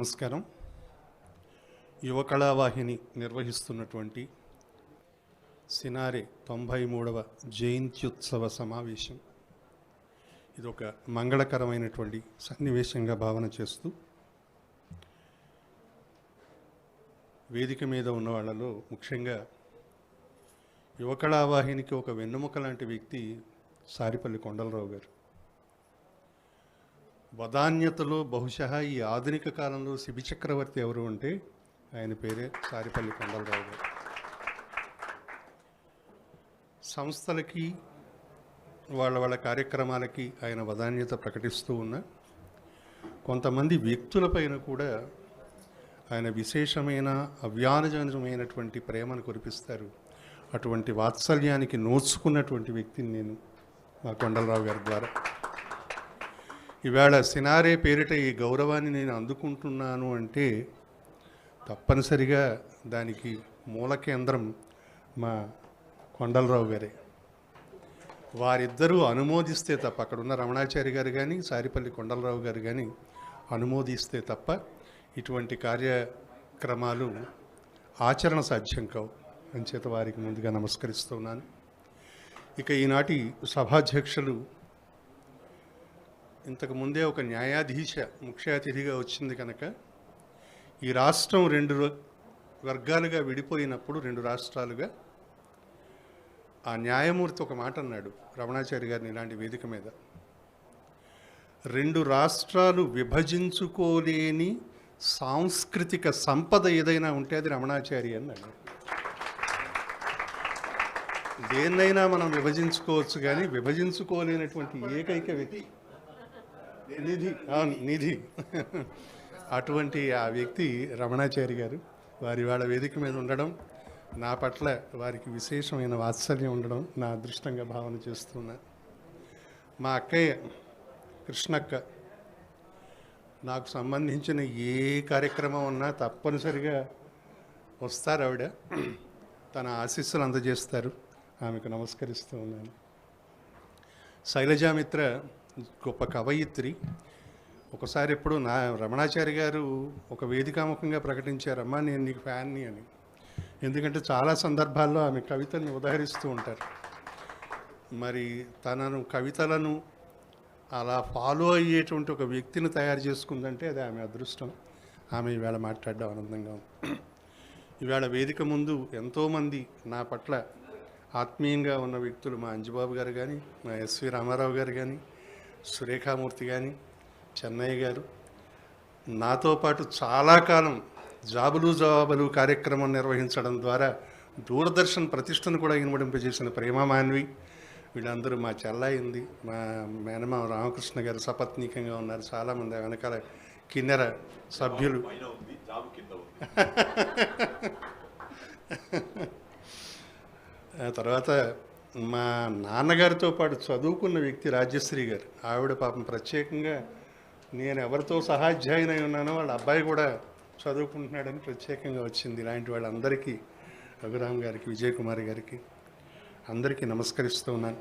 నమస్కారం. యువ కళావాహిని నిర్వహిస్తున్నటువంటి సినారే 93వ జయంత్యుత్సవ సమావేశం ఇది ఒక మంగళకరమైనటువంటి సన్నివేశంగా భావన చేస్తూ వేదిక మీద ఉన్న వాళ్ళలో ముఖ్యంగా యువ కళావాహినికి ఒక వెన్నెముక లాంటి వ్యక్తి సారిపల్లి కొండలరావు గారు. వదాన్యతలో బహుశా ఈ ఆధునిక కాలంలో శిబి చక్రవర్తి ఎవరు అంటే ఆయన పేరే సారిపల్లి కొండలరావు గారు. సంస్థలకి వాళ్ళ కార్యక్రమాలకి ఆయన వదాన్యత ప్రకటిస్తూ ఉన్న కొంతమంది వ్యక్తులపైన కూడా ఆయన విశేషమైన అవ్యాజమైనటువంటి ప్రేమను కురిపిస్తారు. అటువంటి వాత్సల్యానికి నోచుకున్నటువంటి వ్యక్తిని నేను మా కొండలరావు గారి ద్వారా ఇవాళ సినారే పేరిట ఈ గౌరవాన్ని నేను అందుకుంటున్నాను అంటే తప్పనిసరిగా దానికి మూల కేంద్రం మా కొండలరావు గారే. వారిద్దరూ అనుమోదిస్తే తప్ప, అక్కడ ఉన్న రమణాచారి గారు కానీ సారిపల్లి కొండలరావు గారు కానీ అనుమోదిస్తే తప్ప ఇటువంటి కార్యక్రమాలు ఆచరణ సాధ్యం కావు. అంచేత వారికి ముందుగా నమస్కరిస్తున్నాను. ఇక ఈనాటి సభాధ్యక్షులు ఇంతకుముందే ఒక న్యాయాధీశ ముఖ్య అతిథిగా వచ్చింది కనుక ఈ రాష్ట్రం రెండు వర్గాలుగా విడిపోయినప్పుడు, రెండు రాష్ట్రాలుగా ఆ న్యాయమూర్తి ఒక మాట అన్నాడు రమణాచారి గారిని ఇలాంటి వేదిక మీద. రెండు రాష్ట్రాలు విభజించుకోలేని సాంస్కృతిక సంపద ఏదైనా ఉంటే అది రమణాచారి అన్నాడు. దేన్నైనా మనం విభజించుకోవచ్చు కానీ విభజించుకోలేనటువంటి ఏకైక వ్యక్తి నిధి అటువంటి ఆ వ్యక్తి రమణాచారి గారు. వారి వాళ్ళ వేదిక మీద ఉండడం, నా పట్ల వారికి విశేషమైన వాత్సల్యం ఉండడం నా అదృష్టంగా భావన చేస్తున్నా. మా అక్కయ్య కృష్ణక్క నాకు సంబంధించిన ఏ కార్యక్రమం ఉన్నా తప్పనిసరిగా వస్తారు. ఆవిడ తన ఆశీస్సులు అందజేస్తారు. ఆమెకు నమస్కరిస్తూ ఉన్నాను. శైలజామిత్ర గొప్ప కవయిత్రి. ఒకసారి ఎప్పుడు నా రమణాచారి గారు ఒక వేదికాముఖంగా ప్రకటించారమ్మా నేను నీకు ఫ్యాన్ని అని. ఎందుకంటే చాలా సందర్భాల్లో ఆమె కవితల్ని ఉదహరిస్తూ ఉంటారు. మరి తనను కవితలను అలా ఫాలో అయ్యేటువంటి ఒక వ్యక్తిని తయారు చేసుకుందంటే అది ఆమె అదృష్టం. ఆమె ఈవేళ మాట్లాడడం ఆనందంగా ఉంది. ఈవేళ వేదిక ముందు ఎంతోమంది నా పట్ల ఆత్మీయంగా ఉన్న వ్యక్తులు, మా అంజబాబు గారు కానీ, మా ఎస్వి రామారావు గారు కానీ, సురేఖామూర్తి కానీ, చెన్నయ్య గారు, నాతో పాటు చాలా కాలం జాబులు జవాబులు కార్యక్రమం నిర్వహించడం ద్వారా దూరదర్శన్ ప్రతిష్టను కూడా ఇనుమడింపజేసిన ప్రేమ మాన్వి, వీళ్ళందరూ మా చెల్లాయింది. మా మేనమామ రామకృష్ణ గారు సపత్నీకంగా ఉన్నారు. చాలామంది వెనకాల కిన్నెర సభ్యులు. తర్వాత మా నాన్నగారితో పాటు చదువుకున్న వ్యక్తి రాజ్యశ్రీ గారు. ఆవిడ పాపం ప్రత్యేకంగా నేను ఎవరితో సహాధ్యాయునై ఉన్నానో వాళ్ళ అబ్బాయి కూడా చదువుకుంటున్నాడని ప్రత్యేకంగా వచ్చింది. ఇలాంటి వాళ్ళందరికీ, రఘురామ్ గారికి, విజయ్ కుమార్ గారికి అందరికీ నమస్కరిస్తూ ఉన్నాను.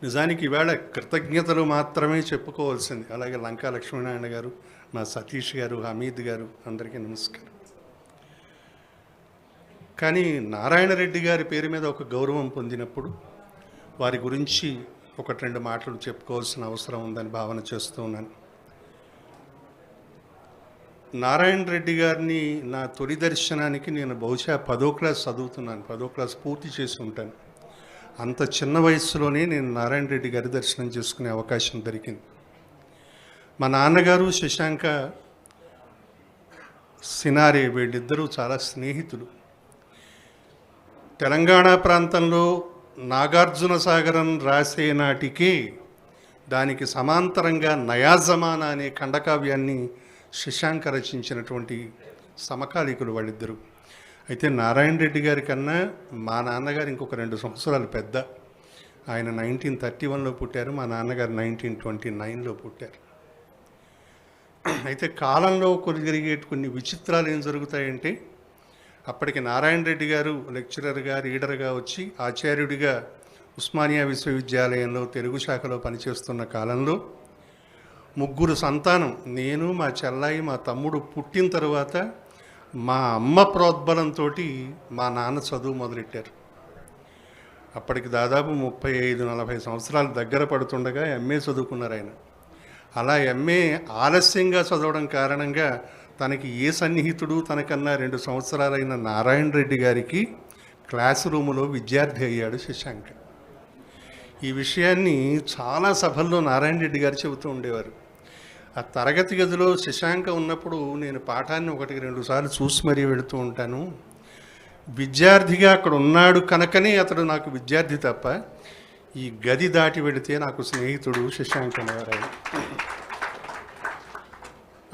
నిజానికి ఈవేళ కృతజ్ఞతలు మాత్రమే చెప్పుకోవాల్సింది. అలాగే లంకా లక్ష్మీనారాయణ గారు, మా సతీష్ గారు, హమీద్ గారు అందరికీ నమస్కారం. కానీ నారాయణ రెడ్డి గారి పేరు మీద ఒక గౌరవం పొందినప్పుడు వారి గురించి ఒకటి రెండు మాటలు చెప్పుకోవాల్సిన అవసరం ఉందని భావన చేస్తూ ఉన్నాను. నారాయణ రెడ్డి గారిని నా తొలి దర్శనానికి నేను బహుశా 10వ క్లాస్ చదువుతున్నాను. 10వ క్లాస్ పూర్తి చేసి ఉంటాను. అంత చిన్న వయసులోనే నేను నారాయణ రెడ్డి గారి దర్శనం చేసుకునే అవకాశం దొరికింది. మా నాన్నగారు శశాంక సినారే వీళ్ళిద్దరూ చాలా స్నేహితులు. తెలంగాణ ప్రాంతంలో నాగార్జున సాగరం రాసే నాటికి దానికి సమాంతరంగా నయాజమానా అనే ఖండకావ్యాన్ని శశాంక రచించినటువంటి సమకాలీకులు వాళ్ళిద్దరూ. అయితే నారాయణ రెడ్డి గారి కన్నా మా నాన్నగారు ఇంకొక 2 సంవత్సరాలు పెద్ద. ఆయన 1931లో పుట్టారు, మా నాన్నగారు 1929లో పుట్టారు. అయితే కాలంలో జరిగే కొన్ని విచిత్రాలు ఏం జరుగుతాయంటే, అప్పటికి నారాయణ రెడ్డి గారు లెక్చరర్గా, రీడర్గా వచ్చి ఆచార్యుడిగా ఉస్మానియా విశ్వవిద్యాలయంలో తెలుగు శాఖలో పనిచేస్తున్న కాలంలో ముగ్గురు సంతానం. నేను, మా చెల్లాయి, మా తమ్ముడు పుట్టిన తర్వాత మా అమ్మ ప్రోద్బలంతో మా నాన్న చదువు మొదలెట్టారు. అప్పటికి దాదాపు 35-40 సంవత్సరాలు దగ్గర పడుతుండగా ఎంఏ చదువుకున్నారు ఆయన. అలా ఎంఏ ఆలస్యంగా చదవడం కారణంగా తనకి ఏ సన్నిహితుడు తనకన్నా 2 సంవత్సరాలైన నారాయణ రెడ్డి గారికి క్లాస్ రూములో విద్యార్థి అయ్యాడు శశాంక్. ఈ విషయాన్ని చాలా సభల్లో నారాయణ రెడ్డి గారు చెబుతూ ఉండేవారు. ఆ తరగతి గదిలో శశాంక ఉన్నప్పుడు నేను పాఠాన్ని 1-2 సార్లు చూసి మరీ వెళుతూ ఉంటాను. విద్యార్థిగా అక్కడ ఉన్నాడు కనుకనే అతడు నాకు విద్యార్థి తప్ప ఈ గది దాటి వెళితే నాకు స్నేహితుడు శశాంక్ అనేవారు.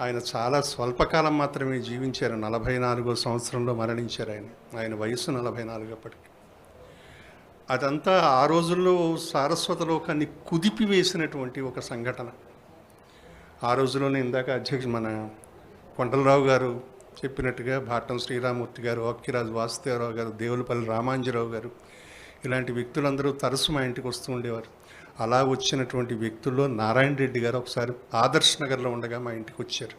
ఆయన చాలా స్వల్పకాలం మాత్రమే జీవించారు. 44వ సంవత్సరంలో మరణించారు ఆయన. ఆయన వయసు 44 అప్పటికి. అదంతా ఆ రోజుల్లో సారస్వతలోకాన్ని కుదిపివేసినటువంటి ఒక సంఘటన. ఆ రోజుల్లోనే ఇందాక మన కొండలరావు గారు చెప్పినట్టుగా భారతం శ్రీరామూర్తి గారు, అక్కిరాజు వాసుదేవరావు గారు, దేవులపల్లి రామాంజరావు గారు, ఇలాంటి వ్యక్తులందరూ తరచు మా ఇంటికి వస్తూ ఉండేవారు. అలా వచ్చినటువంటి వ్యక్తుల్లో నారాయణ రెడ్డి గారు ఒకసారి ఆదర్శ్ నగర్లో ఉండగా మా ఇంటికి వచ్చారు.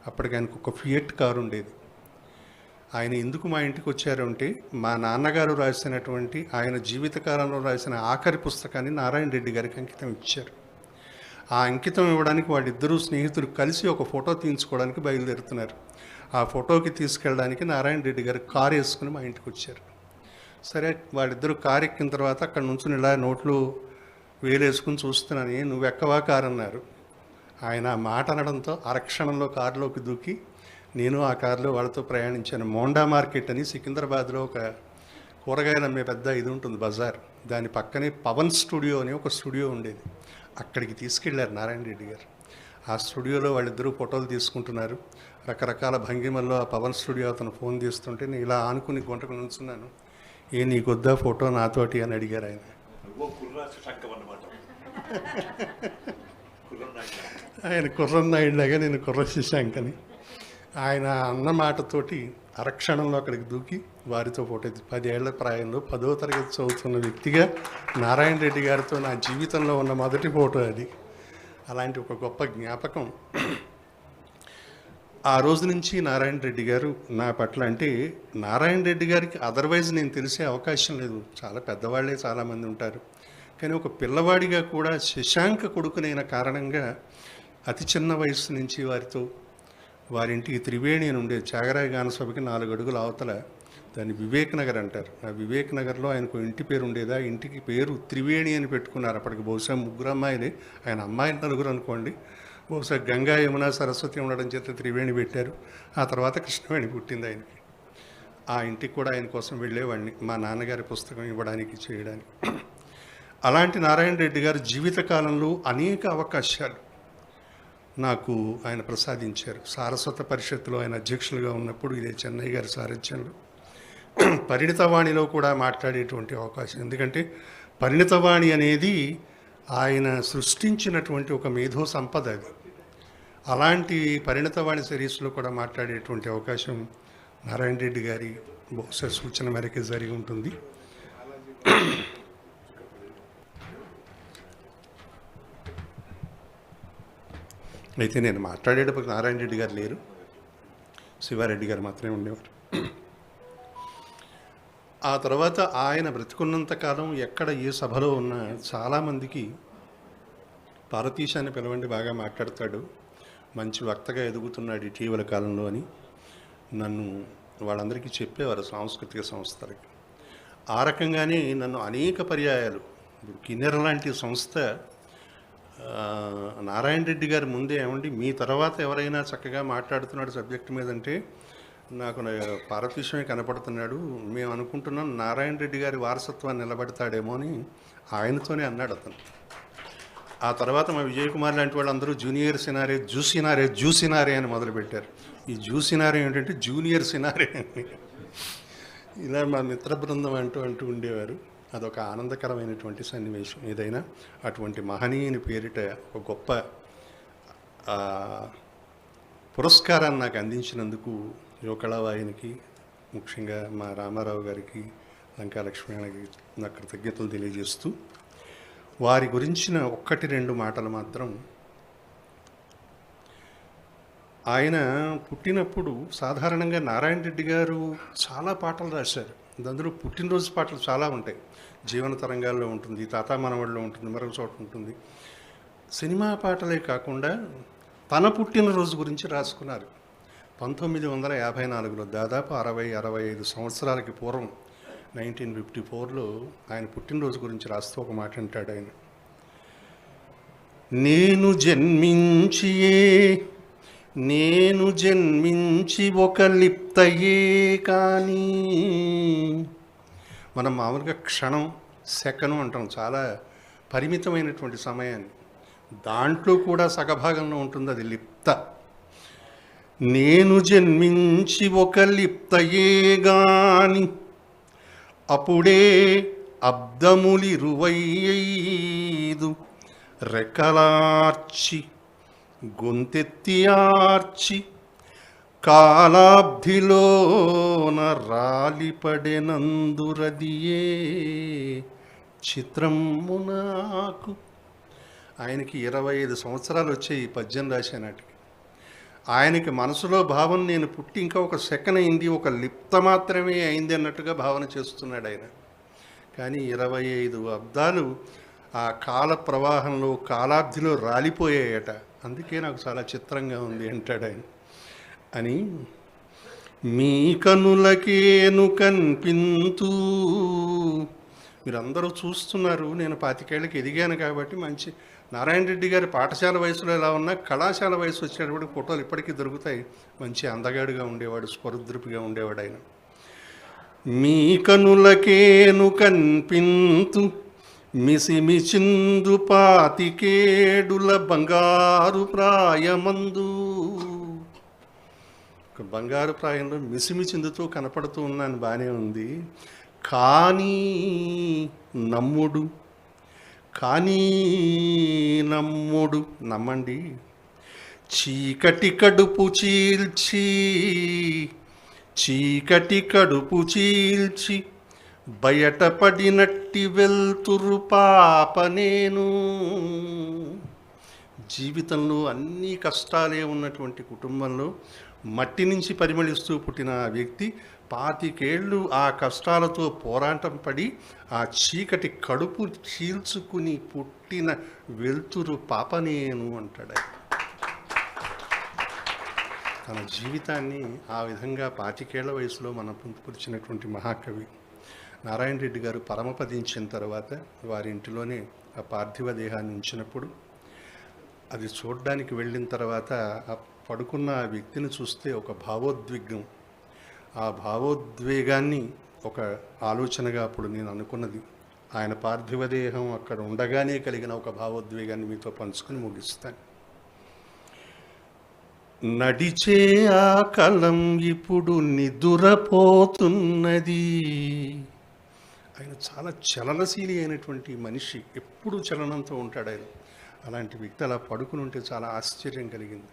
అప్పటికి ఆయనకు ఒక ఫియట్ కారు ఉండేది. ఆయన ఎందుకు మా ఇంటికి వచ్చారు అంటే, మా నాన్నగారు రాసినటువంటి ఆయన జీవితకాలంలో రాసిన ఆఖరి పుస్తకాన్ని నారాయణ రెడ్డి గారికి అంకితం ఇచ్చారు. ఆ అంకితం ఇవ్వడానికి వాళ్ళిద్దరూ స్నేహితులు కలిసి ఒక ఫోటో తీయించుకోవడానికి బయలుదేరుతున్నారు. ఆ ఫోటోకి తీసుకెళ్ళడానికి నారాయణ రెడ్డి గారు కారు వేసుకుని మా ఇంటికి వచ్చారు. సరే, వాళ్ళిద్దరూ కారు ఎక్కిన తర్వాత అక్కడ నుంచి ఇలా నోట్లు వేలేసుకుని చూస్తున్నాను. నువ్వు ఎక్కవా కారు అన్నారు. ఆయన ఆ మాట అనడంతో అరక్షణంలో కారులోకి దూకి నేను ఆ కారులో వాళ్ళతో ప్రయాణించాను. మోండా మార్కెట్ అని సికింద్రాబాద్లో ఒక కూరగాయలు అమ్మే పెద్ద ఇది ఉంటుంది, బజార్. దాని పక్కనే పవన్ స్టూడియో అని ఒక స్టూడియో ఉండేది. అక్కడికి తీసుకెళ్లారు నారాయణ రెడ్డి గారు. ఆ స్టూడియోలో వాళ్ళిద్దరూ ఫోటోలు తీసుకుంటున్నారు. రకరకాల భంగిమల్లో ఆ పవన్ స్టూడియో అతను ఫోన్ తీస్తుంటే నేను ఇలా ఆనుకుని గుంటకు నుంచున్నాను. నీకొద్దా ఫోటో నాతోటి అని అడిగారు ఆయన. ఆయన కుర్రన్నాయుడిలాగా నేను కుర్ర శశాంక్. ఆయన అన్న మాటతోటి అరక్షణంలో అక్కడికి దూకి వారితో ఫోటో 10 ఏళ్ల ప్రాయంలో 10వ తరగతి చదువుతున్న వ్యక్తిగా నారాయణ రెడ్డి గారితో నా జీవితంలో ఉన్న మొదటి ఫోటో అది. అలాంటి ఒక గొప్ప జ్ఞాపకం. ఆ రోజు నుంచి నారాయణ రెడ్డి గారు నా పట్ల, అంటే నారాయణ రెడ్డి గారికి అదర్వైజ్ నేను తెలిసే అవకాశం లేదు. చాలా పెద్దవాళ్లే చాలామంది ఉంటారు. కానీ ఒక పిల్లవాడిగా కూడా శశాంక కొడుకునైన కారణంగా అతి చిన్న వయసు నుంచి వారింటికి త్రివేణి అని ఉండేది. త్యాగరాయ గానసభకి 4 అడుగుల అవతల, దాన్ని వివేక్ నగర్ అంటారు. ఆ వివేక్ నగర్లో ఆయనకు ఇంటి పేరు ఉండేది. ఆ ఇంటికి పేరు త్రివేణి అని పెట్టుకున్నారు. అప్పటికి బహుశా 3 అమ్మాయిలే, ఆయన అమ్మాయి 4 అనుకోండి. బహుశా గంగా, యమున, సరస్వతి ఉండడం చేత త్రివేణి పెట్టారు. ఆ తర్వాత కృష్ణవేణి పుట్టింది ఆయనకి. ఆ ఇంటికి కూడా ఆయన కోసం వెళ్ళేవాడిని, మా నాన్నగారి పుస్తకం ఇవ్వడానికి, చేయడానికి. అలాంటి నారాయణ రెడ్డి గారు జీవితకాలంలో అనేక అవకాశాలు నాకు ఆయన ప్రసాదించారు. సారస్వత పరిషత్తులో ఆయన అధ్యక్షులుగా ఉన్నప్పుడు ఇదే చెన్నై గారి సారథ్యంలో పరిణితవాణిలో కూడా మాట్లాడేటువంటి అవకాశం. ఎందుకంటే పరిణితవాణి అనేది ఆయన సృష్టించినటువంటి ఒక మేధో సంపద అది. అలాంటి పరిణితవాణి సిరీస్లో కూడా మాట్లాడేటువంటి అవకాశం నారాయణ రెడ్డి గారి బహుశా సూచన మేరకు జరిగి ఉంటుంది. అయితే నేను మాట్లాడేటప్పుడు నారాయణ రెడ్డి గారు లేరు, శివారెడ్డి గారు మాత్రమే ఉండేవారు. ఆ తర్వాత ఆయన బ్రతికున్నంతకాలం ఎక్కడ ఏ సభలో ఉన్నా చాలామందికి భారతీష్ అని పిలవండి, బాగా మాట్లాడతాడు, మంచి వక్తగా ఎదుగుతున్నాడు ఇటీవల కాలంలో అని నన్ను వాళ్ళందరికీ చెప్పేవారు సాంస్కృతిక సంస్థలకి. ఆ రకంగానే నన్ను అనేక పర్యాయాలు, ఇప్పుడు కిన్నెర లాంటి సంస్థ నారాయణ రెడ్డి గారి ముందే ఏమండి మీ తర్వాత ఎవరైనా చక్కగా మాట్లాడుతున్నాడు సబ్జెక్టు మీద అంటే నాకు పారతీశమే కనపడుతున్నాడు, మేము అనుకుంటున్నాం నారాయణ రెడ్డి గారి వారసత్వాన్ని నిలబెడతాడేమో అని ఆయనతోనే అన్నాడు అతను. ఆ తర్వాత మా విజయ్ కుమార్ లాంటి వాళ్ళందరూ జూనియర్ సినారే, జూసినారే అని మొదలుపెట్టారు. ఈ జూసినారే ఏంటంటే జూనియర్ సినారే అని ఇలా మా మిత్ర బృందం అంటూ ఉండేవారు. అదొక ఆనందకరమైనటువంటి సన్నివేశం. ఏదైనా అటువంటి మహనీయుని పేరిట ఒక గొప్ప పురస్కారాన్ని నాకు అందించినందుకు యువకళావాహినికి, ముఖ్యంగా మా రామారావు గారికి, లంకా లక్ష్మణకి నా కృతజ్ఞతలు తెలియజేస్తూ, వారి గురించిన 1-2 మాటలు మాత్రం ఆయన పుట్టినప్పుడు సాధారణంగా నారాయణ రెడ్డి గారు చాలా పాటలు రాశారు. అందులో పుట్టినరోజు పాటలు చాలా ఉంటాయి. జీవన తరంగాల్లో ఉంటుంది, తాతా మనవడిలో ఉంటుంది, మరొక చోట ఉంటుంది. సినిమా పాటలే కాకుండా తన పుట్టినరోజు గురించి రాసుకున్నారు. 1954లో దాదాపు 65 సంవత్సరాలకి పూర్వం 1954లో ఆయన పుట్టినరోజు గురించి రాస్తూ ఒక మాట అంటాడు ఆయన. నేను జన్మించి ఒక లిప్తయే కానీ, మనం మామూలుగా క్షణం సెకను అంటాం, చాలా పరిమితమైనటువంటి సమయాన్ని. దాంట్లో కూడా సగభాగంలో ఉంటుంది అది లిప్త. నేను జన్మించి ఒక లిప్తయే గాని అప్పుడే అబ్దములిరువైదు రెక్కలార్చి గొంతెత్తి ఆర్చి కాలాబ్ధిలోన రాలిపడెనందురదియే చిత్రము నాకు. ఆయనకి 25 సంవత్సరాలు వచ్చాయి ఈ పద్యం రాసే నాటికి. ఆయనకి మనసులో భావన నేను పుట్టి ఇంకా ఒక సెకండ్ అయింది, ఒక లిప్త మాత్రమే అయింది అన్నట్టుగా భావన చేస్తున్నాడు ఆయన. కానీ 25 అబ్దాలు ఆ కాల ప్రవాహంలో కాలాబ్ధిలో రాలిపోయాయట. అందుకే నాకు చాలా చిత్రంగా ఉంది అంటాడు ఆయన. అని మీ కనులకేను కనిపింతూ, మీరందరూ చూస్తున్నారు, నేను 25 ఏళ్ళకి ఎదిగాను కాబట్టి మంచి నారాయణ రెడ్డి గారి పాఠశాల వయసులో ఎలా ఉన్నా కళాశాల వయసు వచ్చేటప్పుడు ఫోటోలు ఇప్పటికీ దొరుకుతాయి. మంచి అందగాడుగా ఉండేవాడు, స్వరుద్రుపిగా ఉండేవాడు ఆయన. మీ కనులకేను కనిపింతు మిసిమిచిందు 25 ఏడుల బంగారు ప్రాయమందు. బంగారు ప్రాయంలో మిసిమిచిందుతూ కనపడుతూ ఉన్నాను, బాగానే ఉంది. కానీ నమ్మండి, చీకటి కడుపు చీల్చి బయటపడినట్టి వెల్తురు పాప నేను. జీవితంలో అన్ని కష్టాలే ఉన్నటువంటి కుటుంబంలో మట్టి నుంచి పరిమళిస్తూ పుట్టిన ఆ వ్యక్తి 25 ఏళ్ళు ఆ కష్టాలతో పోరాటం పడి ఆ చీకటి కడుపు చీల్చుకుని పుట్టిన వెలుతురు పాప నేను అంటాడు. తన జీవితాన్ని ఆ విధంగా 25 ఏళ్ల వయసులో మనం పొందుపరిచినటువంటి మహాకవి నారాయణ రెడ్డి గారు పరమపదించిన తర్వాత వారి ఇంటిలోనే ఆ పార్థివ దేహాన్ని ఉంచినప్పుడు అది చూడడానికి వెళ్ళిన తర్వాత ఆ పడుకున్న ఆ వ్యక్తిని చూస్తే ఒక భావోద్విగ్నం, ఆ భావోద్వేగాన్ని ఒక ఆలోచనగా అప్పుడు నేను అనుకున్నది. ఆయన పార్థివ దేహం అక్కడ ఉండగానే కలిగిన ఒక భావోద్వేగాన్ని మీతో పంచుకుని ముగిస్తాను. నడిచే ఆ కలం ఇప్పుడు నిదురపోతున్నది. ఆయన చాలా చలనశీలి అయినటువంటి మనిషి, ఎప్పుడూ చలనంతో ఉంటాడు ఆయన. అలాంటి వ్యక్తి అలా పడుకుని ఉంటే చాలా ఆశ్చర్యం కలిగింది.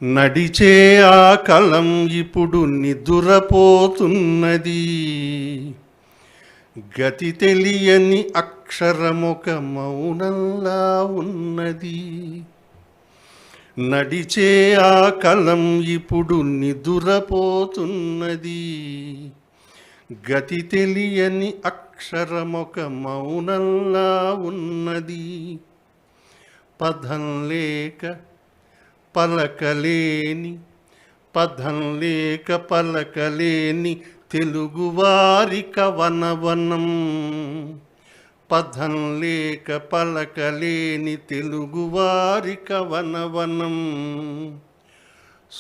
నడిచే ఆ కలం ఇప్పుడు నిదురపోతున్నది, గతి తెలియని అక్షరమొక మౌనంలా ఉన్నది. నడిచే ఆ కలం ఇప్పుడు నిదురపోతున్నది, గతి తెలియని అక్షరమొక మౌనంలా ఉన్నది. పదం లేక పలకలేని తెలుగువారి కవనవనం. పదం లేక పలకలేని తెలుగువారి కవనవనం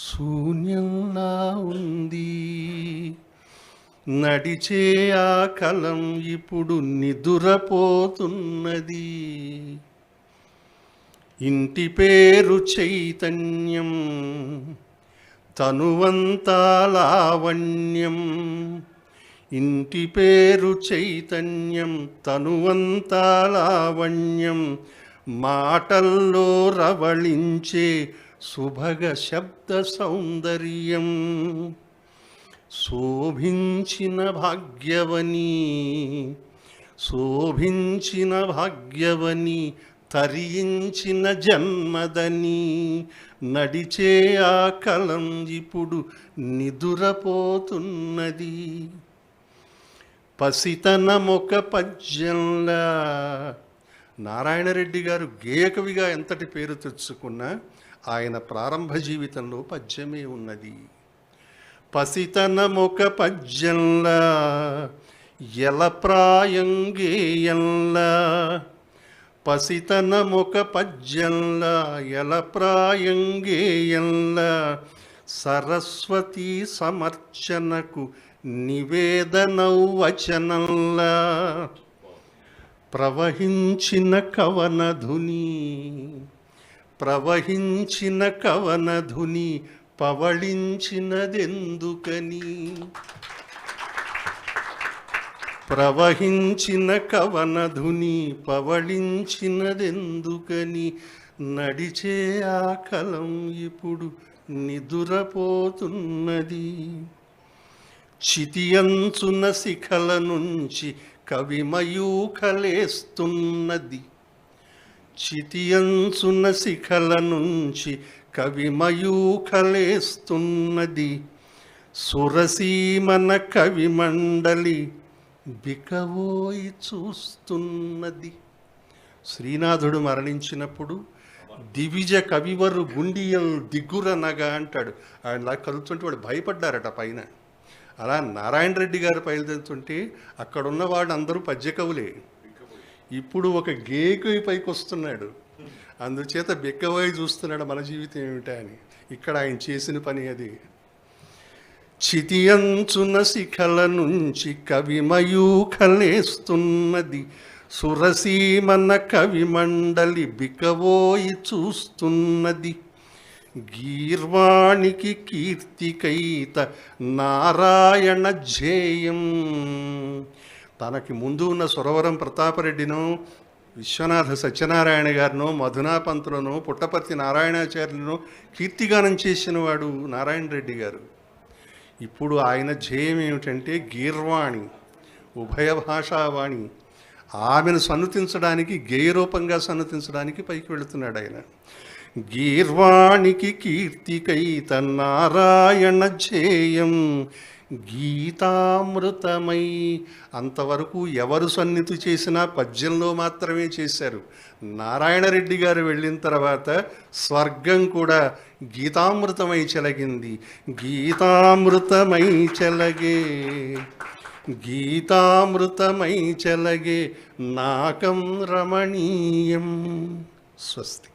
శూన్యంలా ఉంది. నడిచే ఆ కలం ఇప్పుడు నిదురపోతున్నది. ఇంటి పేరు చైతన్యం, తనువంతా లావణ్యం. ఇంటి పేరు చైతన్యం, తనువంతా లావణ్యం. మాటల్లో రవళించే సుభగ శబ్ద సౌందర్యం. శోభించిన భాగ్యవని తరించిన జన్మదని నడిచే ఆ కలం ఇప్పుడు నిదురపోతున్నది. పసితనమొక పద్యంలా. నారాయణరెడ్డి గారు గేయకవిగా ఎంతటి పేరు తెచ్చుకున్నా ఆయన ప్రారంభ జీవితంలో పద్యమే ఉన్నది. పసితనమొక పద్యంలా ఎలప్రాయం గేయంలా. పసితనమొక పద్యంలా ఎలప్రాయం గేయంలా. సరస్వతీ సమర్చనకు నివేదనౌ వచనంలా. ప్రవహించిన కవనధుని ప్రవహించిన కవనధుని పవళించినదెందుకని. ప్రవహించిన కవనధుని పవళించినదెందుకని. నడిచే ఆ కలం ఇప్పుడు నిదురపోతున్నది. చితియంచున శిఖల నుంచి కవిమయూఖలేస్తున్నది. చితియంచున శిఖల నుంచి కవిమయూఖలేస్తున్నది. సురసీమన కవిమండలి బికవోయి చూస్తున్నది. శ్రీనాథుడు మరణించినప్పుడు దివిజ కవివరు గుండియల్ దిగ్గురనగా అంటాడు. ఆయనలా కలుగుతుంటే వాడు భయపడ్డారట పైన. అలా నారాయణ రెడ్డి గారు బయలుదేరుతుంటే అక్కడున్న వాళ్ళు అందరూ పద్యకవులే. ఇప్పుడు ఒక గేయకవి పైకి వస్తున్నాడు, అందుచేత బిక్కవోయి చూస్తున్నాడు మన జీవితం ఏమిటా అని. ఇక్కడ ఆయన చేసిన పని అది. చితియంచున శిఖల నుంచి కవిమయూఖలేస్తున్నది. సురసీమన కవిమండలి బికవోయి చూస్తున్నది. గీర్వాణికి కీర్తికైత నారాయణ ధ్యేయం. తనకి ముందు ఉన్న సురవరం ప్రతాపరెడ్డినో, విశ్వనాథ సత్యనారాయణ గారినో, మధునాపంతులను, పుట్టపర్తి నారాయణాచార్యులను కీర్తిగానం చేసిన వాడు నారాయణ రెడ్డి గారు. ఇప్పుడు ఆయన ధ్యేయం ఏమిటంటే గీర్వాణి, ఉభయ భాషావాణి. ఆమెను సన్నుతించడానికి, గేయరూపంగా సన్నుతించడానికి పైకి వెళుతున్నాడు ఆయన. గీర్వాణికి కీర్తికైత నారాయణ ధ్యేయం గీతామృతమై. అంతవరకు ఎవరు సన్నిధి చేసినా పద్యంలో మాత్రమే చేశారు. నారాయణరెడ్డి గారు వెళ్ళిన తర్వాత స్వర్గం కూడా గీతామృతమై చెలగింది. గీతామృతమై చెలగే, గీతామృతమై చెలగే నాకం రమణీయం. స్వస్తి.